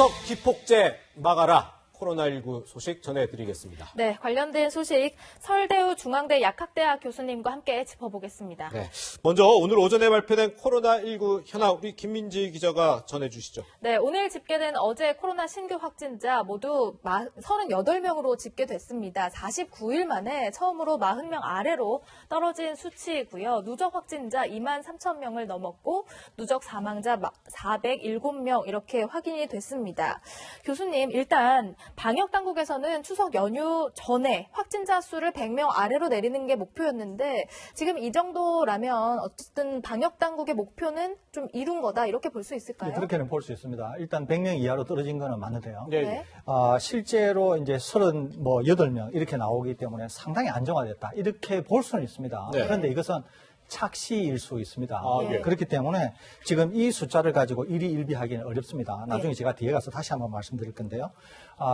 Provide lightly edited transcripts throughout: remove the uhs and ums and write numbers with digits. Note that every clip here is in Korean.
추석 기폭제 막아라. 코로나19 소식 전해드리겠습니다. 네, 관련된 소식 서울대우 중앙대 약학대학 교수님과 함께 짚어보겠습니다. 네, 먼저 오늘 오전에 발표된 코로나19 현황 우리 김민지 기자가 전해주시죠. 네, 오늘 집계된 어제 코로나 신규 확진자 모두 38명으로 집계됐습니다. 49일 만에 처음으로 40명 아래로 떨어진 수치이고요. 누적 확진자 2만 3천 명을 넘었고 누적 사망자 407명 이렇게 확인이 됐습니다. 교수님, 일단 방역당국에서는 추석 연휴 전에 확진자 수를 100명 아래로 내리는 게 목표였는데 지금 이 정도라면 어쨌든 방역당국의 목표는 좀 이룬 거다 이렇게 볼 수 있을까요? 네, 그렇게는 볼 수 있습니다. 일단 100명 이하로 떨어진 거는 맞는데요. 네. 실제로 이제 38명 이렇게 나오기 때문에 상당히 안정화됐다. 이렇게 볼 수는 있습니다. 네. 그런데 이것은 착시일 수 있습니다. 예. 그렇기 때문에 지금 이 숫자를 가지고 일희일비하기는 어렵습니다. 나중에 네. 제가 뒤에 가서 다시 한번 말씀드릴 건데요.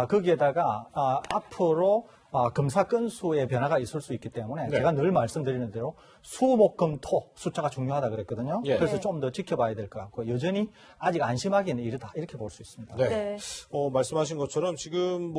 거기에다가 앞으로 검사 건수의 변화가 있을 수 있기 때문에 네. 제가 늘 말씀드리는 대로 수, 목, 금, 토 숫자가 중요하다 그랬거든요. 예. 그래서 네. 좀 더 지켜봐야 될 것 같고 여전히 아직 안심하기는 이르다 이렇게 볼 수 있습니다. 네. 네. 말씀하신 것처럼 지금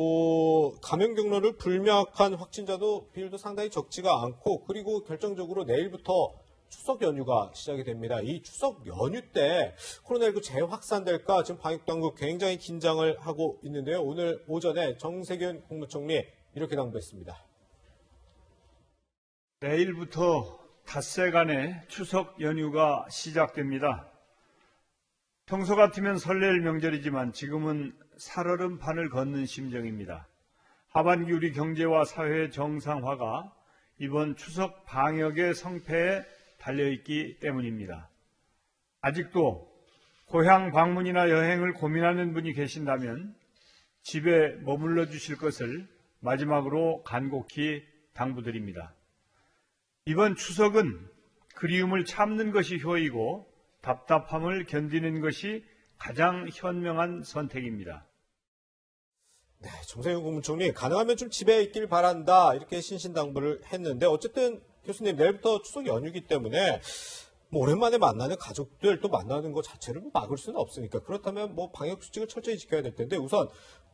감염 경로를 불명확한 확진자도 비율도 상당히 적지가 않고 그리고 결정적으로 내일부터 추석 연휴가 시작이 됩니다. 이 추석 연휴 때 코로나19 재확산될까 지금 방역당국 굉장히 긴장을 하고 있는데요. 오늘 오전에 정세균 국무총리 이렇게 당부했습니다. 내일부터 닷새간의 추석 연휴가 시작됩니다. 평소 같으면 설렐 명절이지만 지금은 살얼음판을 걷는 심정입니다. 하반기 우리 경제와 사회의 정상화가 이번 추석 방역의 성패에 달려있기 때문입니다. 아직도 고향 방문이나 여행을 고민하는 분이 계신다면 집에 머물러 주실 것을 마지막으로 간곡히 당부드립니다. 이번 추석은 그리움을 참는 것이 효이고 답답함을 견디는 것이 가장 현명한 선택입니다. 네, 정세균 국무총리 가능하면 좀 집에 있길 바란다 이렇게 신신당부를 했는데 어쨌든 교수님 내일부터 추석 연휴이기 때문에 오랜만에 만나는 가족들 또 만나는 것 자체를 막을 수는 없으니까 그렇다면 방역 수칙을 철저히 지켜야 될 텐데 우선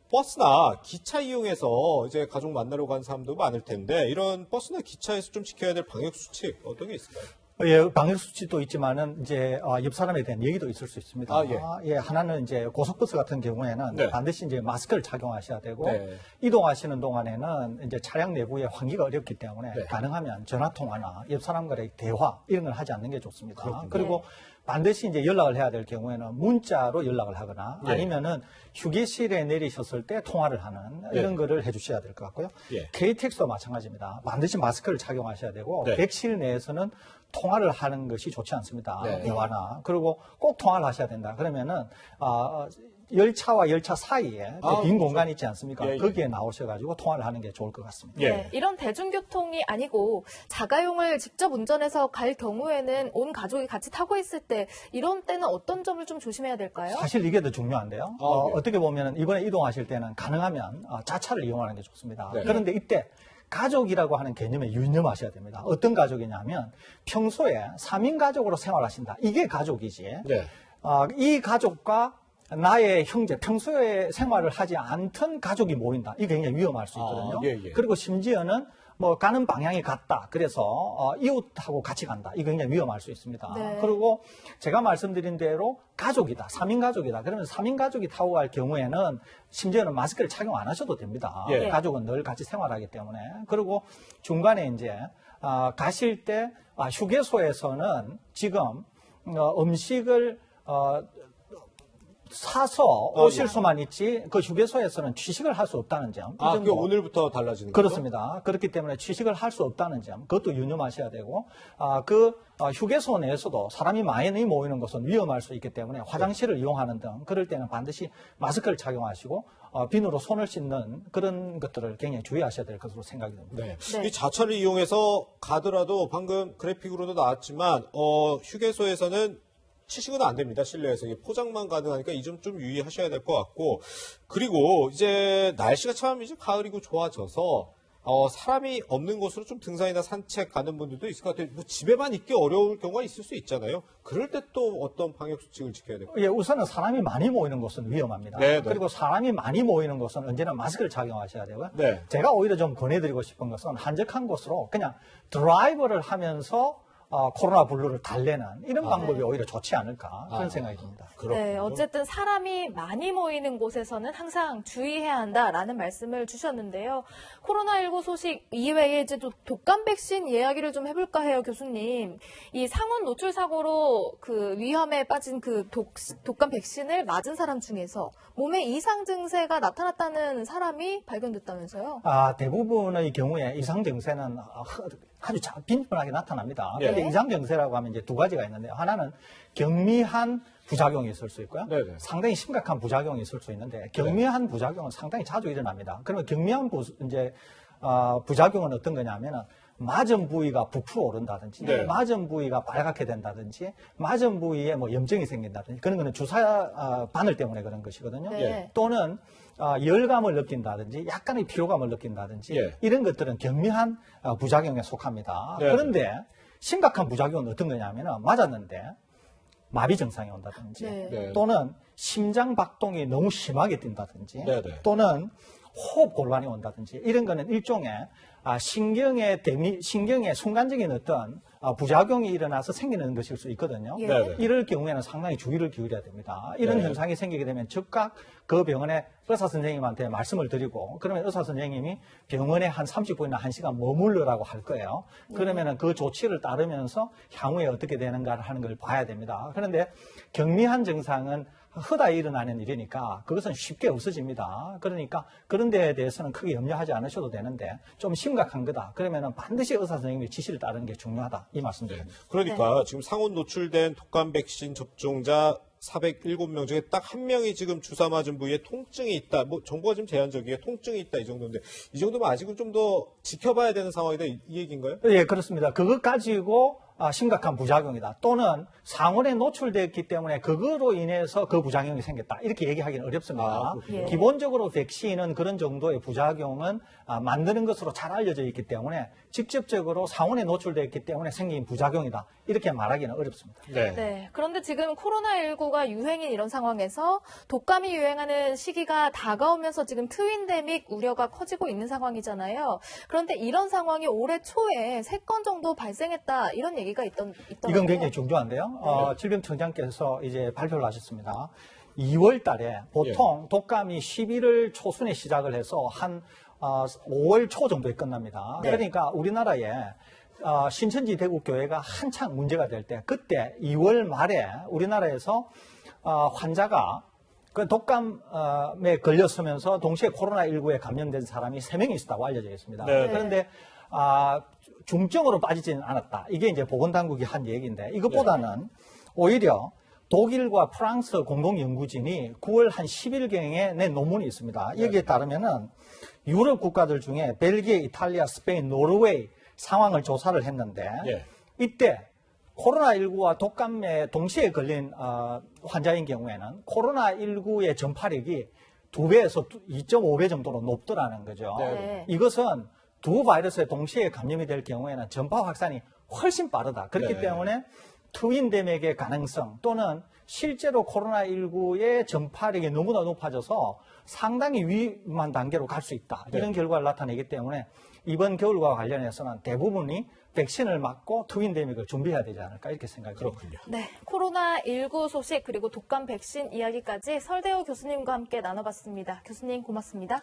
버스나 기차 이용해서 이제 가족 만나러 간 사람도 많을 텐데 이런 버스나 기차에서 좀 지켜야 될 방역 수칙 어떤 게 있을까요? 예, 방역 수칙도 있지만은 이제 옆 사람에 대한 얘기도 있을 수 있습니다. 하나는 이제 고속버스 같은 경우에는 네. 반드시 이제 마스크를 착용하셔야 되고 네. 이동하시는 동안에는 이제 차량 내부에 환기가 어렵기 때문에 네. 가능하면 전화 통화나 옆 사람과의 대화 이런 걸 하지 않는 게 좋습니다. 그렇군요. 그리고 반드시 이제 연락을 해야 될 경우에는 문자로 연락을 하거나 예. 아니면은 휴게실에 내리셨을 때 통화를 하는 이런 예. 거를 해주셔야 될 것 같고요. 예. KTX도 마찬가지입니다. 반드시 마스크를 착용하셔야 되고 네. 객실 내에서는 통화를 하는 것이 좋지 않습니다. 네. 대화나. 그리고 꼭 통화를 하셔야 된다. 그러면은 열차와 열차 사이에 빈 그렇죠. 공간이 있지 않습니까? 예, 예. 거기에 나오셔가지고 통화를 하는 게 좋을 것 같습니다. 예. 네, 이런 대중교통이 아니고 자가용을 직접 운전해서 갈 경우에는 온 가족이 같이 타고 있을 때 이런 때는 어떤 점을 좀 조심해야 될까요? 사실 이게 더 중요한데요. 네. 어떻게 보면 이번에 이동하실 때는 가능하면 자차를 이용하는 게 좋습니다. 네. 그런데 이때 가족이라고 하는 개념에 유념하셔야 됩니다. 어떤 가족이냐면 평소에 3인 가족으로 생활하신다. 이게 가족이지. 네. 이 가족과 나의 형제, 평소에 생활을 하지 않던 가족이 모인다. 이게 굉장히 위험할 수 있거든요. 예. 그리고 심지어는 가는 방향이 같다. 그래서 이웃하고 같이 간다. 이거 굉장히 위험할 수 있습니다. 네. 그리고 제가 말씀드린 대로 가족이다. 3인 가족이다. 그러면 3인 가족이 타고 갈 경우에는 심지어는 마스크를 착용 안 하셔도 됩니다. 예. 가족은 늘 같이 생활하기 때문에. 그리고 중간에 이제 가실 때 휴게소에서는 지금 음식을 사서 오실 수만 있지 그 휴게소에서는 취식을 할 수 없다는 점. 이 그게 점도 오늘부터 달라지는 거죠? 그렇습니다. 그렇기 때문에 취식을 할 수 없다는 점, 그것도 유념하셔야 되고, 휴게소 내에서도 사람이 많이 모이는 것은 위험할 수 있기 때문에 화장실을 이용하는 등 그럴 때는 반드시 마스크를 착용하시고 비누로 손을 씻는 그런 것들을 굉장히 주의하셔야 될 것으로 생각이 듭니다. 네. 네. 이 자차를 이용해서 가더라도 방금 그래픽으로도 나왔지만 휴게소에서는 취식은 안 됩니다. 실내에서. 포장만 가능하니까 이 점 좀 유의하셔야 될 것 같고 그리고 이제 날씨가 참 이제 가을이고 좋아져서 사람이 없는 곳으로 좀 등산이나 산책 가는 분들도 있을 것 같아요. 뭐 집에만 있기 어려울 경우가 있을 수 있잖아요. 그럴 때 또 어떤 방역 수칙을 지켜야 될까요? 예, 우선은 사람이 많이 모이는 곳은 위험합니다. 네, 네. 그리고 사람이 많이 모이는 곳은 언제나 마스크를 착용하셔야 되고요. 네. 제가 오히려 좀 권해드리고 싶은 것은 한적한 곳으로 그냥 드라이브를 하면서 코로나 블루를 달래는 이런 방법이 오히려 좋지 않을까 그런 생각이 듭니다. 네, 어쨌든 사람이 많이 모이는 곳에서는 항상 주의해야 한다라는 말씀을 주셨는데요. 코로나19 소식 이외에 이제 또 독감 백신 이야기를 좀 해볼까 해요, 교수님. 이 상온 노출 사고로 그 위험에 빠진 그 독감 백신을 맞은 사람 중에서 몸에 이상 증세가 나타났다는 사람이 발견됐다면서요? 대부분의 경우에 이상 증세는 아주 빈번하게 나타납니다. 네. 그런데 이상 증세라고 하면 이제 두 가지가 있는데요. 하나는 경미한 부작용이 있을 수 있고요. 네네. 상당히 심각한 부작용이 있을 수 있는데 경미한 부작용은 상당히 자주 일어납니다. 그러면 경미한 부작용은 어떤 거냐면은 맞은 부위가 부풀어 오른다든지, 네. 맞은 부위가 빨갛게 된다든지, 맞은 부위에 뭐 염증이 생긴다든지, 그런 거는 주사 바늘 때문에 그런 것이거든요. 네. 또는 열감을 느낀다든지, 약간의 피로감을 느낀다든지, 예. 이런 것들은 경미한 부작용에 속합니다. 네. 그런데 심각한 부작용은 어떤 거냐면은 맞았는데 마비 증상이 온다든지, 네. 네. 또는 심장 박동이 너무 심하게 뛴다든지, 네네. 또는 호흡 곤란이 온다든지, 이런 거는 일종의 신경의 순간적인 어떤 부작용이 일어나서 생기는 것일 수 있거든요. 예. 네네. 이럴 경우에는 상당히 주의를 기울여야 됩니다. 이런 네. 현상이 생기게 되면 즉각 그 병원의 의사 선생님한테 말씀을 드리고, 그러면 의사 선생님이 병원에 한 30분이나 1시간 머물러라고 할 거예요. 그러면은 그 조치를 따르면서 향후에 어떻게 되는가를 하는 걸 봐야 됩니다. 그런데 경미한 증상은 허다 일어나는 일이니까 그것은 쉽게 없어집니다. 그러니까 그런 데에 대해서는 크게 염려하지 않으셔도 되는데 좀 심각한 거다. 그러면은 반드시 의사 선생님의 지시를 따르는 게 중요하다. 이 말씀드립니다. 그러니까 지금 상온 노출된 독감 백신 접종자 407명 중에 딱 한 명이 지금 주사 맞은 부위에 통증이 있다. 뭐 정보가 좀 제한적이에요. 통증이 있다 이 정도인데 이 정도면 아직은 좀 더 지켜봐야 되는 상황이다 이 얘기인가요? 예, 그렇습니다. 그것 가지고 심각한 부작용이다. 또는 상온에 노출됐기 때문에 그거로 인해서 그 부작용이 생겼다. 이렇게 얘기하기는 어렵습니다. 예. 기본적으로 백신은 그런 정도의 부작용은 만드는 것으로 잘 알려져 있기 때문에 직접적으로 상온에 노출됐기 때문에 생긴 부작용이다. 이렇게 말하기는 어렵습니다. 네. 그런데 지금 코로나19가 유행인 이런 상황에서 독감이 유행하는 시기가 다가오면서 지금 트윈데믹 우려가 커지고 있는 상황이잖아요. 그런데 이런 상황이 올해 초에 3건 정도 발생했다. 이런 얘기가 있더라고요. 이건 굉장히 중요한데요. 질병청장께서 이제 발표를 하셨습니다. 2월 달에 보통 독감이 11월 초순에 시작을 해서 한 5월 초 정도에 끝납니다. 네. 그러니까 우리나라에 신천지 대구교회가 한창 문제가 될 때 그때 2월 말에 우리나라에서 환자가 그 독감에 걸렸으면서 동시에 코로나19에 감염된 사람이 3명이 있었다고 알려져 있습니다. 네. 그런데 중증으로 빠지지는 않았다. 이게 이제 보건당국이 한 얘기인데 이것보다는 오히려 독일과 프랑스 공동연구진이 9월 한 10일경에 낸 논문이 있습니다. 여기에 따르면은 유럽 국가들 중에 벨기에, 이탈리아, 스페인, 노르웨이 상황을 조사를 했는데 예. 이때 코로나19와 독감에 동시에 걸린 환자인 경우에는 코로나19의 전파력이 2배에서 2.5배 정도로 높더라는 거죠. 네. 이것은 두 바이러스에 동시에 감염이 될 경우에는 전파 확산이 훨씬 빠르다. 그렇기 네. 때문에 트윈데믹의 가능성 또는 실제로 코로나19의 전파력이 너무나 높아져서 상당히 위험한 단계로 갈 수 있다. 이런 결과를 나타내기 때문에 이번 겨울과 관련해서는 대부분이 백신을 맞고 트윈데믹을 준비해야 되지 않을까 이렇게 생각이 듭니다. 그렇군요. 네, 코로나19 소식 그리고 독감 백신 이야기까지 설대호 교수님과 함께 나눠봤습니다. 교수님 고맙습니다.